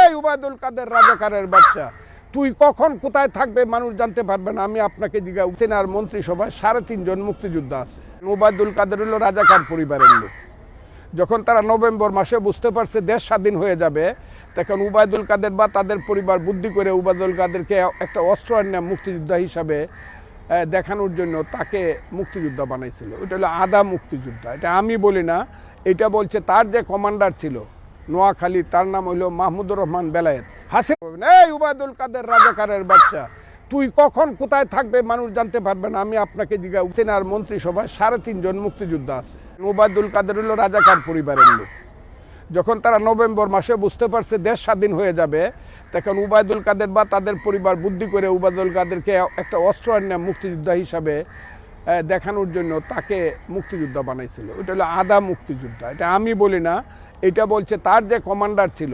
এই উবায়দুল কাদের রাজাকারের বাচ্চা, তুই কখন কোথায় থাকবে মানুষ জানতে পারবে না। আমি আপনাকে জিজ্ঞাসা সেনার মন্ত্রিসভায় 3.5 জন মুক্তিযোদ্ধা আছে। উবায়দুল কাদের হলো রাজাকার পরিবারের লোক। যখন তারা নভেম্বর মাসে বুঝতে পারছে দেশ স্বাধীন হয়ে যাবে, তখন উবায়দুল কাদের বা তাদের পরিবার বুদ্ধি করে উবায়দুল কাদেরকে একটা অস্ত্র আনিয়ে মুক্তিযোদ্ধা হিসাবে দেখানোর জন্য তাকে মুক্তিযোদ্ধা বানাইছিল। ওইটা হলো আদা মুক্তিযোদ্ধা। এটা আমি বলি না, এটা বলছে তার যে কমান্ডার ছিল নোয়াখালী, তার নাম হইল মাহমুদুর রহমান বেলায়েত। এই উবায়দুল কাদের রাজাকারের বাচ্চা, তুই কখন কোথায় থাকবে মানুষ জানতে পারবে না। আমি আপনাকে জিজ্ঞাসা সেনার মন্ত্রিসভায় 3.5 জন মুক্তিযোদ্ধা আছে। উবায়দুল কাদের হলো রাজাকার পরিবারের লোক। যখন তারা নভেম্বর মাসে বুঝতে পারছে দেশ স্বাধীন হয়ে যাবে, তখন উবায়দুল কাদের বা তাদের পরিবার বুদ্ধি করে উবায়দুল কাদেরকে একটা অস্ত্র আনিয়ে মুক্তিযোদ্ধা হিসাবে দেখানোর জন্য তাকে মুক্তিযোদ্ধা বানাইছিল। ওইটা হলো আদা মুক্তিযোদ্ধা। এটা আমি বলি না, এটা বলছে তার যে কমান্ডার ছিল